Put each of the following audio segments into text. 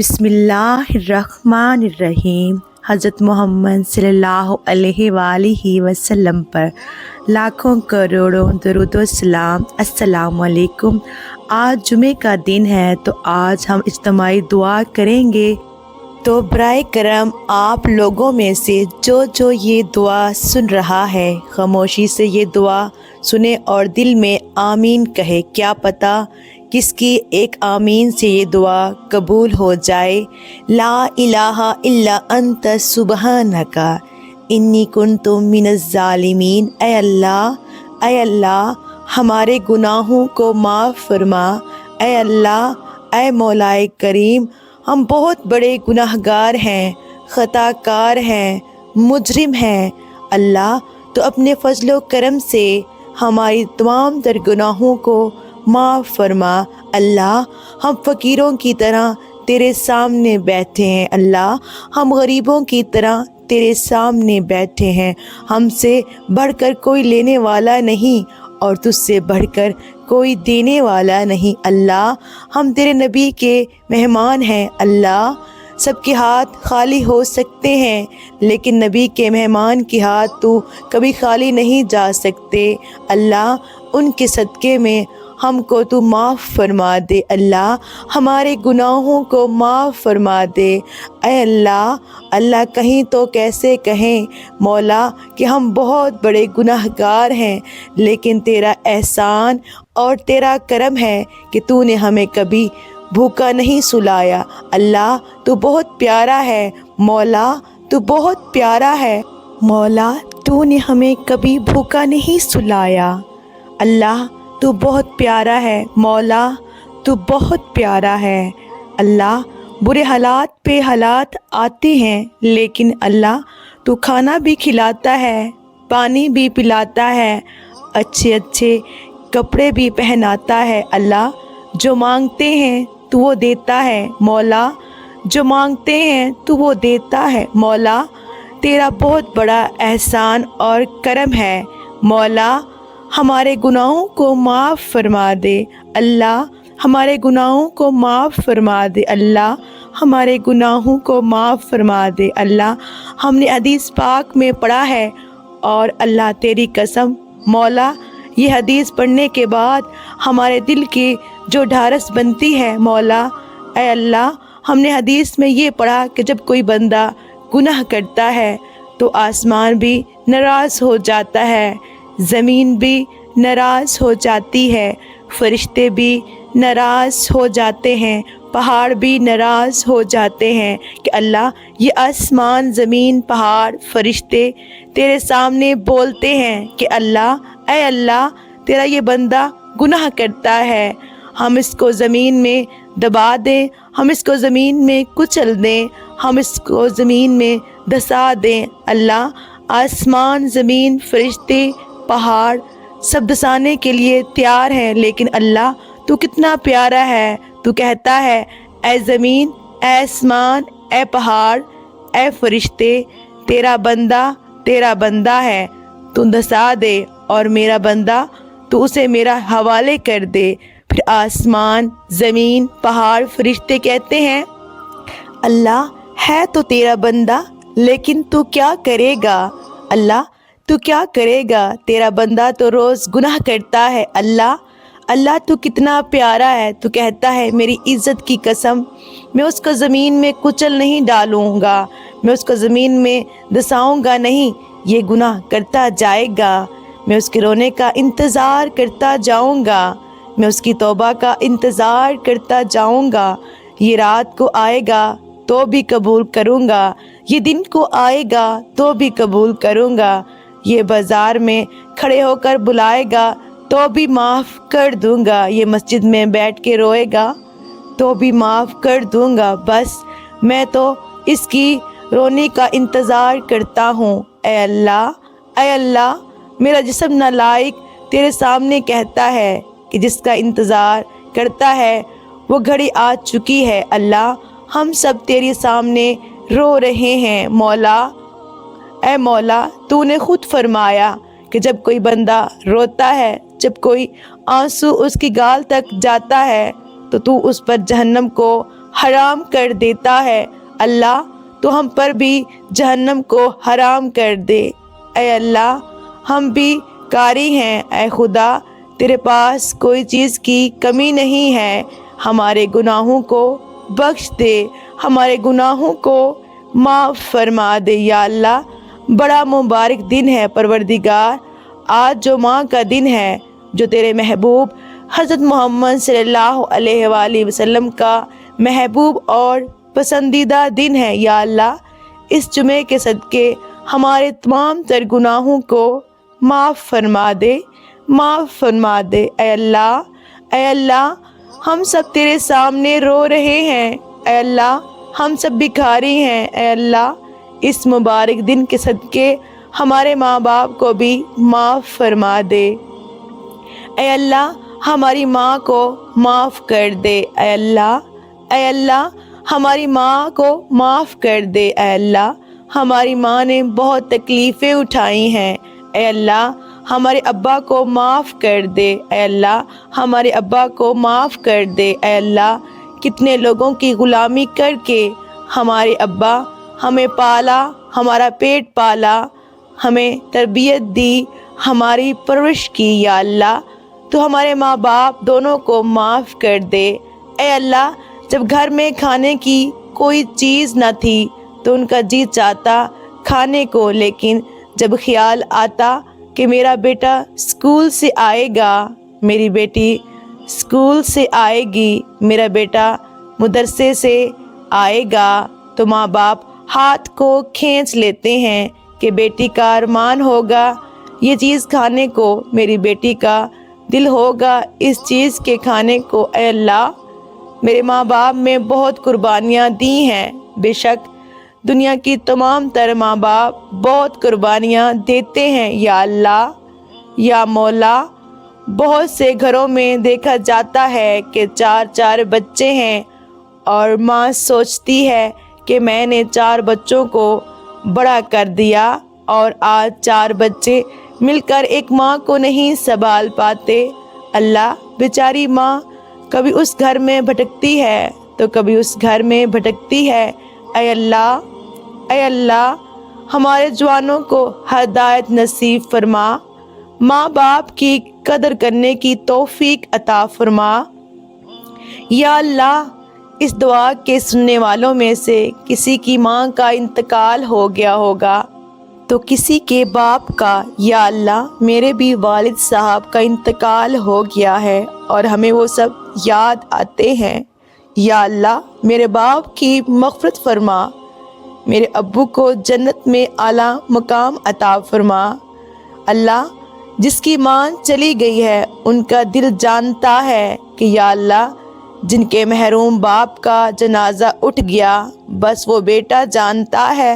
بسم اللہ الرحمن الرحیم۔ حضرت محمد صلی اللہ علیہ وآلہ وسلم پر لاکھوں کروڑوں درود و سلام۔ السلام علیکم۔ آج جمعے کا دن ہے تو آج ہم اجتماعی دعا کریں گے، تو برائے کرم آپ لوگوں میں سے جو یہ دعا سن رہا ہے خاموشی سے یہ دعا سنے اور دل میں آمین کہے۔ کیا پتہ کس کی ایک آمین سے یہ دعا قبول ہو جائے۔ لا الہ الا انت سبحانک انی کنت من الظالمین۔ اے اللہ ہمارے گناہوں کو معاف فرما۔ اے اللہ، اے مولا کریم، ہم بہت بڑے گناہ گار ہیں، خطا کار ہیں، مجرم ہیں۔ اللہ تو اپنے فضل و کرم سے ہماری تمام تر گناہوں کو معاف فرما۔ اللہ ہم فقیروں کی طرح تیرے سامنے بیٹھے ہیں۔ اللہ ہم غریبوں کی طرح تیرے سامنے بیٹھے ہیں۔ ہم سے بڑھ کر کوئی لینے والا نہیں اور تجھ سے بڑھ کر کوئی دینے والا نہیں۔ اللہ ہم تیرے نبی کے مہمان ہیں۔ اللہ سب کے ہاتھ خالی ہو سکتے ہیں لیکن نبی کے مہمان کے ہاتھ تو کبھی خالی نہیں جا سکتے۔ اللہ ان کے صدقے میں ہم کو تو معاف فرما دے۔ اللہ ہمارے گناہوں کو معاف فرما دے۔ اے اللہ کہیں تو کیسے کہیں مولا کہ ہم بہت بڑے گناہ گار ہیں، لیکن تیرا احسان اور تیرا کرم ہے کہ تو نے ہمیں کبھی بھوکا نہیں سلایا۔ اللہ تو بہت پیارا ہے مولا، تو بہت پیارا ہے مولا، تو نے ہمیں کبھی بھوکا نہیں سلایا۔ اللہ تو بہت پیارا ہے مولا، تو بہت پیارا ہے۔ اللہ برے حالات پہ حالات آتے ہیں لیکن اللہ تو کھانا بھی کھلاتا ہے، پانی بھی پلاتا ہے، اچھے کپڑے بھی پہناتا ہے۔ اللہ جو مانگتے ہیں تو وہ دیتا ہے مولا، جو مانگتے ہیں تو وہ دیتا ہے مولا۔ تیرا بہت بڑا احسان اور کرم ہے مولا، ہمارے گناہوں کو معاف فرما دے۔ اللہ ہمارے گناہوں کو معاف فرما دے۔ اللہ ہمارے گناہوں کو معاف فرما دے۔ اللہ ہم نے حدیث پاک میں پڑھا ہے اور اللہ تیری قسم مولا یہ حدیث پڑھنے کے بعد ہمارے دل کی جو ڈھارس بنتی ہے مولا، اے اللہ ہم نے حدیث میں یہ پڑھا کہ جب کوئی بندہ گناہ کرتا ہے تو آسمان بھی ناراض ہو جاتا ہے، زمین بھی ناراض ہو جاتی ہے، فرشتے بھی ناراض ہو جاتے ہیں، پہاڑ بھی ناراض ہو جاتے ہیں کہ اللہ یہ آسمان، زمین، پہاڑ، فرشتے تیرے سامنے بولتے ہیں کہ اے اللہ تیرا یہ بندہ گناہ کرتا ہے، ہم اس کو زمین میں دبا دیں، ہم اس کو زمین میں کچل دیں، ہم اس کو زمین میں دھسا دیں۔ اللہ آسمان، زمین، فرشتے، پہاڑ سب دھسانے کے لیے تیار ہیں لیکن اللہ تو کتنا پیارا ہے، تو کہتا ہے اے زمین، اے آسمان، اے پہاڑ، اے فرشتے، تیرا بندہ ہے، تو دھسا دے اور میرا بندہ تو اسے میرا حوالے کر دے۔ پھر آسمان، زمین، پہاڑ، فرشتے کہتے ہیں اللہ ہے تو تیرا بندہ لیکن تو کیا کرے گا؟ اللہ تو کیا کرے گا؟ تیرا بندہ تو روز گناہ کرتا ہے۔ اللہ تو کتنا پیارا ہے، تو کہتا ہے میری عزت کی قسم میں اس کو زمین میں کچل نہیں ڈالوں گا، میں اس کو زمین میں دھساؤں گا نہیں، یہ گناہ کرتا جائے گا، میں اس کے رونے کا انتظار کرتا جاؤں گا، میں اس کی توبہ کا انتظار کرتا جاؤں گا۔ یہ رات کو آئے گا تو بھی قبول کروں گا، یہ دن کو آئے گا تو بھی قبول کروں گا، یہ بازار میں کھڑے ہو کر بلائے گا تو بھی معاف کر دوں گا، یہ مسجد میں بیٹھ کے روئے گا تو بھی معاف کر دوں گا، بس میں تو اس کی رونے کا انتظار کرتا ہوں۔ اے اللہ میرا جسم نالائق تیرے سامنے کہتا ہے کہ جس کا انتظار کرتا ہے وہ گھڑی آ چکی ہے۔ اللہ ہم سب تیرے سامنے رو رہے ہیں مولا۔ اے مولا تو نے خود فرمایا کہ جب کوئی بندہ روتا ہے، جب کوئی آنسو اس کی گال تک جاتا ہے تو اس پر جہنم کو حرام کر دیتا ہے، اللہ تو ہم پر بھی جہنم کو حرام کر دے۔ اے اللہ ہم بھی قاری ہیں، اے خدا تیرے پاس کوئی چیز کی کمی نہیں ہے، ہمارے گناہوں کو بخش دے، ہمارے گناہوں کو معاف فرما دے۔ یا اللہ بڑا مبارک دن ہے پروردگار، آج جو ماں کا دن ہے، جو تیرے محبوب حضرت محمد صلی اللہ علیہ وآلہ وسلم کا محبوب اور پسندیدہ دن ہے۔ یا اللہ اس جمعے کے صدقے ہمارے تمام تر گناہوں کو معاف فرما دے، معاف فرما دے۔ اے اللہ ہم سب تیرے سامنے رو رہے ہیں، اے اللہ ہم سب بھکاری ہیں، اے اللہ اس مبارک دن کے صدقے ہمارے ماں باپ کو بھی معاف فرما دے۔ اے اللہ ہماری ماں کو معاف کر دے، اے اللہ ہماری ماں کو معاف کر دے۔ اے اللہ ہماری ماں نے بہت تکلیفیں اٹھائی ہیں، اے اللہ ہمارے ابا کو معاف کر دے، اے اللہ ہمارے ابا کو معاف کر دے۔ اے اللہ کتنے لوگوں کی غلامی کر کے ہمارے ابا ہمیں پالا، ہمارا پیٹ پالا، ہمیں تربیت دی، ہماری پرورش کی۔ یا اللہ تو ہمارے ماں باپ دونوں کو معاف کر دے۔ اے اللہ جب گھر میں کھانے کی کوئی چیز نہ تھی تو ان کا جی چاہتا کھانے کو، لیکن جب خیال آتا کہ میرا بیٹا اسکول سے آئے گا، میری بیٹی اسکول سے آئے گی، میرا بیٹا مدرسے سے آئے گا، تو ماں باپ ہاتھ کو کھینچ لیتے ہیں کہ بیٹی کا ارمان ہوگا یہ چیز کھانے کو، میری بیٹی کا دل ہوگا اس چیز کے کھانے کو۔ اے اللہ میرے ماں باپ میں بہت قربانیاں دی ہیں، بے شک دنیا کی تمام تر ماں باپ بہت قربانیاں دیتے ہیں۔ یا اللہ یا مولا بہت سے گھروں میں دیکھا جاتا ہے کہ 4 بچے ہیں اور ماں سوچتی ہے کہ میں نے 4 بچوں کو بڑا کر دیا اور آج 4 بچے مل کر ایک ماں کو نہیں سنبھال پاتے۔ اللہ بیچاری ماں کبھی اس گھر میں بھٹکتی ہے تو کبھی اس گھر میں بھٹکتی ہے۔ اے اللہ ہمارے جوانوں کو ہدایت نصیب فرما، ماں باپ کی قدر کرنے کی توفیق عطا فرما۔ یا اللہ اس دعا کے سننے والوں میں سے کسی کی ماں کا انتقال ہو گیا ہوگا تو کسی کے باپ کا، یا اللہ میرے بھی والد صاحب کا انتقال ہو گیا ہے اور ہمیں وہ سب یاد آتے ہیں۔ یا اللہ میرے باپ کی مغفرت فرما، میرے ابو کو جنت میں اعلیٰ مقام عطا فرما۔ اللہ جس کی ماں چلی گئی ہے ان کا دل جانتا ہے کہ یا اللہ جن کے محروم باپ کا جنازہ اٹھ گیا، بس وہ بیٹا جانتا ہے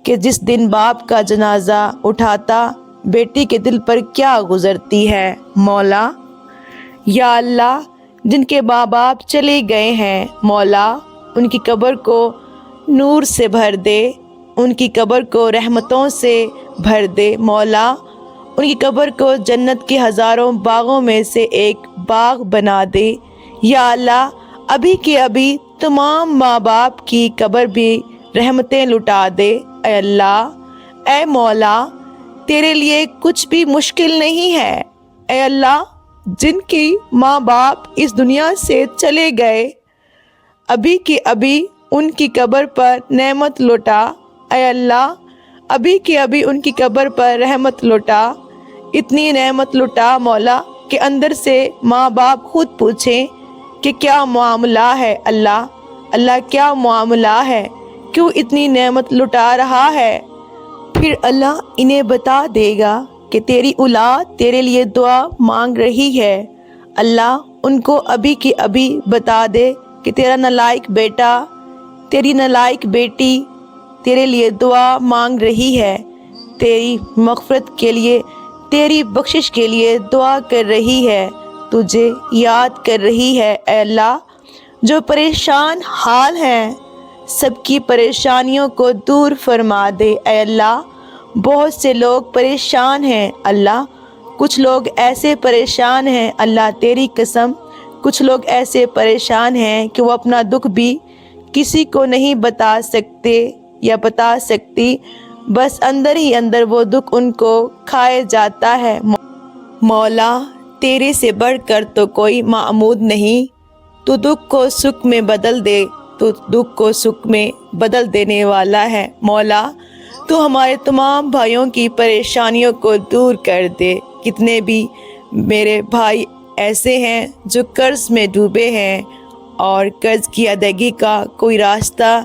کہ جس دن باپ کا جنازہ اٹھاتا بیٹی کے دل پر کیا گزرتی ہے۔ مولا یا اللہ جن کے ماں باپ چلے گئے ہیں، مولا ان کی قبر کو نور سے بھر دے، ان کی قبر کو رحمتوں سے بھر دے۔ مولا ان کی قبر کو جنت کے ہزاروں باغوں میں سے ایک باغ بنا دے۔ یا اللہ ابھی کے ابھی تمام ماں باپ کی قبر بھی رحمتیں لٹا دے۔ اے اللہ اے مولا تیرے لیے کچھ بھی مشکل نہیں ہے۔ اے اللہ جن کی ماں باپ اس دنیا سے چلے گئے ابھی کے ابھی ان کی قبر پر نعمت لوٹا، اے اللہ ابھی کے ابھی ان کی قبر پر رحمت لوٹا، اتنی نعمت لوٹا مولا کہ اندر سے ماں باپ خود پوچھیں کہ کیا معاملہ ہے اللہ کیا معاملہ ہے، کیوں اتنی نعمت لٹا رہا ہے؟ پھر اللہ انہیں بتا دے گا کہ تیری اولاد تیرے لیے دعا مانگ رہی ہے۔ اللہ ان کو ابھی کی ابھی بتا دے کہ تیرا نالائق بیٹا، تیری نالائق بیٹی تیرے لیے دعا مانگ رہی ہے، تیری مغفرت کے لیے، تیری بخشش کے لیے دعا کر رہی ہے، تجھے یاد کر رہی ہے۔ اے اللہ جو پریشان حال ہیں سب کی پریشانیوں کو دور فرما دے۔ اے اللہ بہت سے لوگ پریشان ہیں، اللہ کچھ لوگ ایسے پریشان ہیں، اللہ تیری قسم کچھ لوگ ایسے پریشان ہیں کہ وہ اپنا دکھ بھی کسی کو نہیں بتا سکتے یا بتا سکتی، بس اندر ہی اندر وہ دکھ ان کو کھائے جاتا ہے۔ مولا تیرے سے بڑھ کر تو کوئی معبود نہیں، تو دکھ کو سکھ میں بدل دے، تو دکھ کو سکھ میں بدل دینے والا ہے۔ مولا تو ہمارے تمام بھائیوں کی پریشانیوں کو دور کر دے۔ کتنے بھی میرے بھائی ایسے ہیں جو قرض میں ڈوبے ہیں اور قرض کی ادائیگی کا کوئی راستہ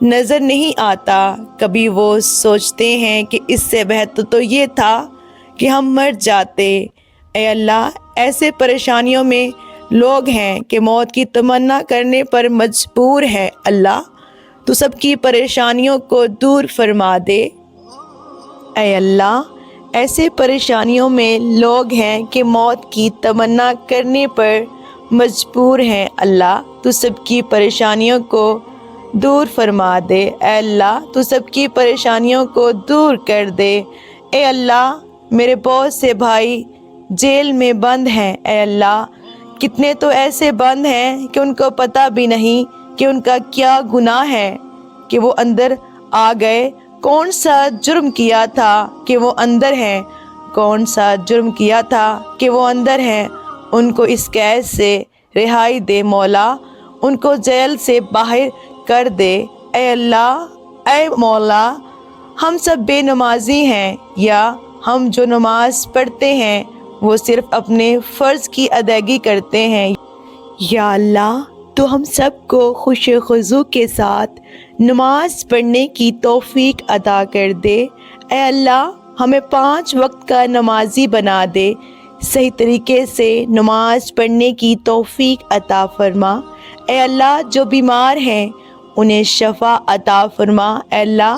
نظر نہیں آتا، کبھی وہ سوچتے ہیں کہ اس سے بہتر تو یہ تھا کہ ہم مر جاتے۔ اے اللہ، ایسے پریشانیوں میں لوگ ہیں کہ موت کی تمنا کرنے پر مجبور ہیں۔ اللہ تو سب کی پریشانیوں کو دور فرما دے۔ اے اللہ، ایسے پریشانیوں میں لوگ ہیں کہ موت کی تمنا کرنے پر مجبور ہیں۔ اللہ تو سب کی پریشانیوں کو دور فرما دے۔ اے اللہ تو سب کی پریشانیوں کو دور کر دے۔ اے اللہ، میرے بہت سے بھائی جیل میں بند ہیں۔ اے اللہ، کتنے تو ایسے بند ہیں کہ ان کو پتہ بھی نہیں کہ ان کا کیا گناہ ہے کہ وہ اندر آ گئے، کون سا جرم کیا تھا کہ وہ اندر ہیں، کون سا جرم کیا تھا کہ وہ اندر ہیں۔ ان کو اس قید سے رہائی دے مولا، ان کو جیل سے باہر کر دے۔ اے اللہ، اے مولا، ہم سب بے نمازی ہیں، یا ہم جو نماز پڑھتے ہیں وہ صرف اپنے فرض کی ادائیگی کرتے ہیں۔ یا اللہ، تو ہم سب کو خوش خضوع کے ساتھ نماز پڑھنے کی توفیق عطا کر دے۔ اے اللہ، ہمیں 5 وقت کا نمازی بنا دے، صحیح طریقے سے نماز پڑھنے کی توفیق عطا فرما۔ اے اللہ، جو بیمار ہیں انہیں شفا عطا فرما۔ اے اللہ،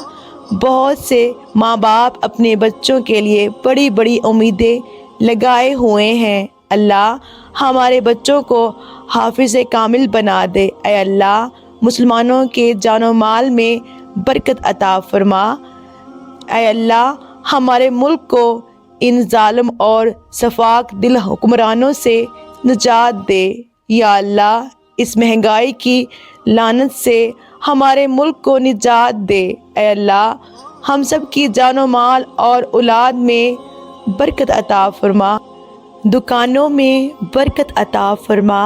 بہت سے ماں باپ اپنے بچوں کے لیے بڑی بڑی امیدیں لگائے ہوئے ہیں۔ اللہ، ہمارے بچوں کو حافظ کامل بنا دے۔ اے اللہ، مسلمانوں کے جان و مال میں برکت عطا فرما۔ اے اللہ، ہمارے ملک کو ان ظالم اور شفاق دل حکمرانوں سے نجات دے۔ یا اللہ، اس مہنگائی کی لعنت سے ہمارے ملک کو نجات دے۔ اے اللہ، ہم سب کی جان و مال اور اولاد میں برکت عطا فرما، دکانوں میں برکت عطا فرما،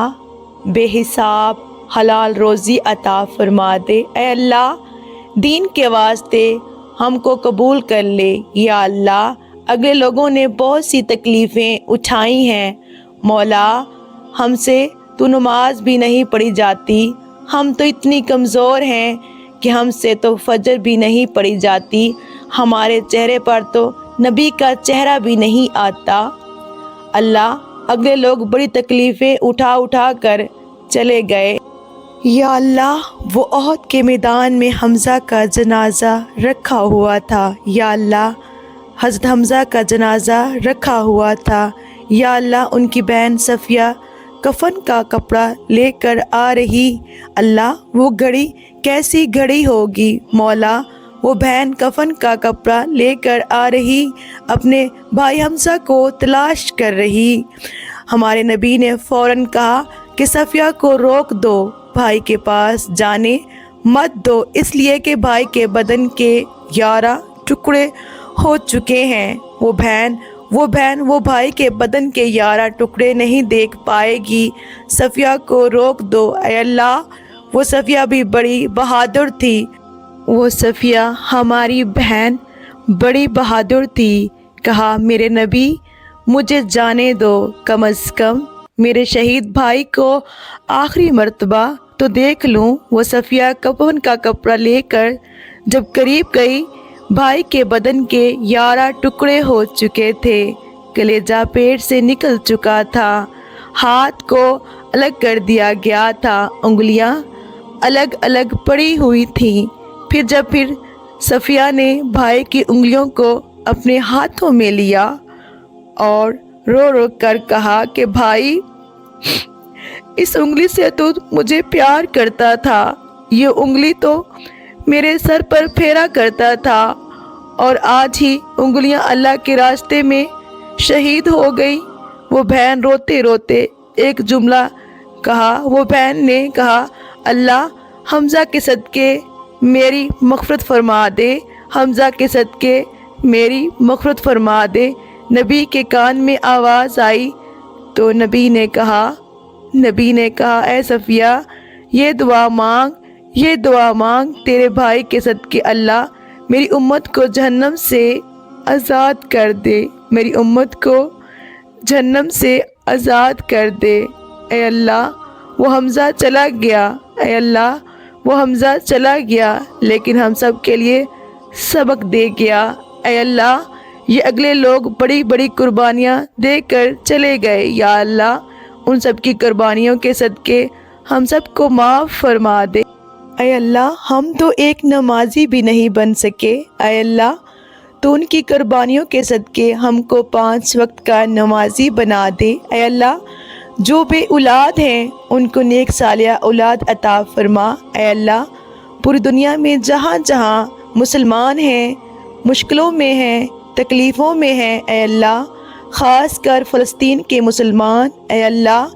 بے حساب حلال روزی عطا فرما دے۔ اے اللہ، دین کے واسطے ہم کو قبول کر لے۔ یا اللہ، اگلے لوگوں نے بہت سی تکلیفیں اٹھائی ہیں، مولا ہم سے تو نماز بھی نہیں پڑھی جاتی، ہم تو اتنی کمزور ہیں کہ ہم سے تو فجر بھی نہیں پڑھی جاتی، ہمارے چہرے پر تو نبی کا چہرہ بھی نہیں آتا۔ اللہ، اگلے لوگ بڑی تکلیفیں اٹھا اٹھا کر چلے گئے۔ یا اللہ، وہ احد کے میدان میں حمزہ کا جنازہ رکھا ہوا تھا۔ یا اللہ، حضرت حمزہ کا جنازہ رکھا ہوا تھا۔ یا اللہ، ان کی بہن صفیہ کفن کا کپڑا لے کر آ رہی، اللہ وہ گھڑی کیسی گھڑی ہوگی، مولا وہ بہن کفن کا کپڑا لے کر آ رہی، اپنے بھائی حمزہ کو تلاش کر رہی۔ ہمارے نبی نے فوراً کہا کہ صفیہ کو روک دو، بھائی کے پاس جانے مت دو، اس لیے کہ بھائی کے بدن کے 11 ٹکڑے ہو چکے ہیں۔ وہ بہن وہ بھائی کے بدن کے 11 ٹکڑے نہیں دیکھ پائے گی، صفیہ کو روک دو۔ اے اللہ، وہ صفیہ بھی بڑی بہادر تھی، وہ صفیہ ہماری بہن بڑی بہادر تھی۔ کہا میرے نبی مجھے جانے دو، کم از کم میرے شہید بھائی کو آخری مرتبہ تو دیکھ لوں۔ وہ صفیہ کفن کا کپڑا لے کر جب قریب گئی، بھائی کے بدن کے 11 ٹکڑے ہو چکے تھے، کلیجہ پیٹ سے نکل چکا تھا، ہاتھ کو الگ کر دیا گیا تھا، انگلیاں الگ الگ پڑی ہوئی تھیں۔ پھر صفیہ نے بھائی کی انگلیوں کو اپنے ہاتھوں میں لیا اور رو رو کر کہا کہ بھائی، اس انگلی سے تو مجھے پیار کرتا تھا، یہ انگلی تو میرے سر پر پھیرا کرتا تھا، اور آج ہی انگلیاں اللہ کے راستے میں شہید ہو گئی۔ وہ بہن روتے روتے ایک جملہ کہا وہ بہن نے کہا اللہ حمزہ کے صدقے میری مغفرت فرما دے، حمزہ کے صدقے میری مغفرت فرما دے۔ نبی کے کان میں آواز آئی تو نبی نے کہا اے صفیہ یہ دعا مانگ تیرے بھائی کے صدقے اللہ میری امت کو جہنم سے آزاد کر دے، میری امت کو جہنم سے آزاد کر دے۔ اے اللہ وہ حمزہ چلا گیا، اے اللہ وہ حمزہ چلا گیا لیکن ہم سب کے لیے سبق دے گیا۔ اے اللہ یہ اگلے لوگ بڑی بڑی قربانیاں دے کر چلے گئے، یا اللہ ان سب کی قربانیوں کے صدقے ہم سب کو معاف فرما دے۔ اے اللہ ہم تو ایک نمازی بھی نہیں بن سکے، اے اللہ تو ان کی قربانیوں کے صدقے ہم کو 5 وقت کا نمازی بنا دے۔ اے اللہ جو بے اولاد ہیں ان کو نیک صالحہ اولاد عطا فرما۔ اے اللہ پوری دنیا میں جہاں جہاں مسلمان ہیں، مشکلوں میں ہیں، تکلیفوں میں ہیں، اے اللہ خاص کر فلسطین کے مسلمان، اے اللہ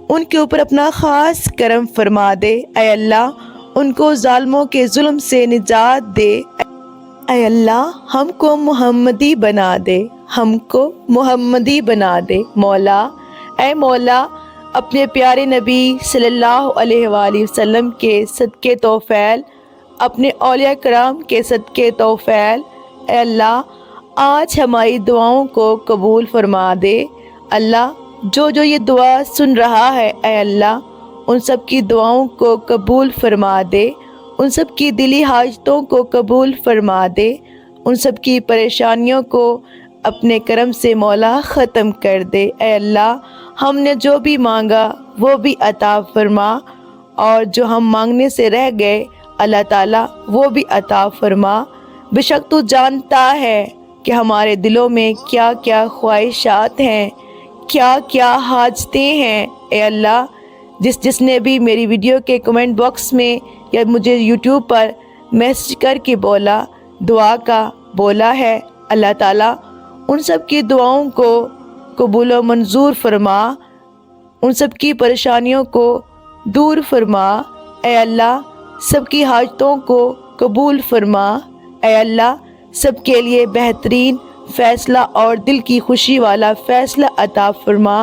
ان کے اوپر اپنا خاص کرم فرما دے۔ اے اللہ ان کو ظالموں کے ظلم سے نجات دے۔ اے اللہ ہم کو محمدی بنا دے، ہم کو محمدی بنا دے۔ مولا اے مولا اپنے پیارے نبی صلی اللہ علیہ وآلہ وسلم کے صدقے توفیل، اپنے اولیاء کرام کے صدقے توفیل، اے اللہ آج ہماری دعاؤں کو قبول فرما دے۔ اللہ جو یہ دعا سن رہا ہے اے اللہ ان سب کی دعاؤں کو قبول فرما دے، ان سب کی دلی حاجتوں کو قبول فرما دے، ان سب کی پریشانیوں کو اپنے کرم سے مولا ختم کر دے۔ اے اللہ ہم نے جو بھی مانگا وہ بھی عطا فرما، اور جو ہم مانگنے سے رہ گئے اللہ تعالیٰ وہ بھی عطا فرما۔ بے شک تو جانتا ہے کہ ہمارے دلوں میں کیا کیا خواہشات ہیں، کیا کیا حاجتیں ہیں۔ اے اللہ جس نے بھی میری ویڈیو کے کمنٹ باکس میں یا مجھے یوٹیوب پر میسج کر کے بولا دعا کا بولا ہے، اللہ تعالیٰ ان سب کی دعاؤں کو قبول و منظور فرما، ان سب کی پریشانیوں کو دور فرما۔ اے اللہ سب کی حاجتوں کو قبول فرما۔ اے اللہ سب کے لیے بہترین فیصلہ اور دل کی خوشی والا فیصلہ عطا فرما۔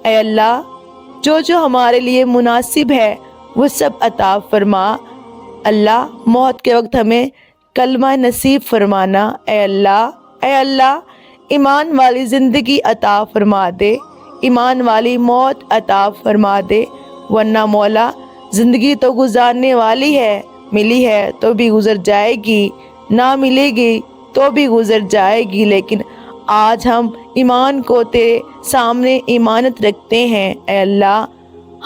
اے اللہ جو ہمارے لیے مناسب ہے وہ سب عطا فرما۔ اللہ موت کے وقت ہمیں کلمہ نصیب فرمانا۔ اے اللہ ایمان والی زندگی عطا فرما دے، ایمان والی موت عطا فرما دے، ورنہ مولا زندگی تو گزارنے والی ہے، ملی ہے تو بھی گزر جائے گی، نہ ملے گی تو بھی گزر جائے گی، لیکن آج ہم ایمان کو تیرے سامنے ایمانت رکھتے ہیں۔ اے اللہ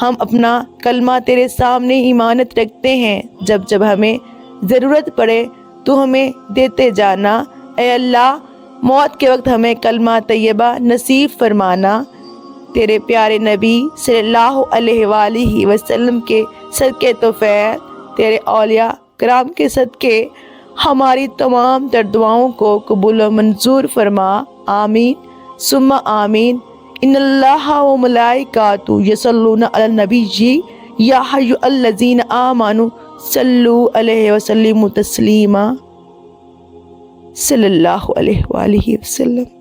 ہم اپنا کلمہ تیرے سامنے ایمانت رکھتے ہیں، جب ہمیں ضرورت پڑے تو ہمیں دیتے جانا۔ اے اللہ موت کے وقت ہمیں کلمہ طیبہ نصیب فرمانا۔ تیرے پیارے نبی صلی اللہ علیہ وآلہ وسلم کے صدقے توفیل، تیرے اولیاء کرام کے صدقے ہماری تمام تر دعاؤں کو قبول و منظور فرما۔ آمین ثم آمین۔ ان اللہ و ملائکاتہ یصلون علی النبی یا ایھا الذین آمنوا صلوا علیہ وسلموا تسلیما۔ صلی اللہ علیہ وآلہ وسلم۔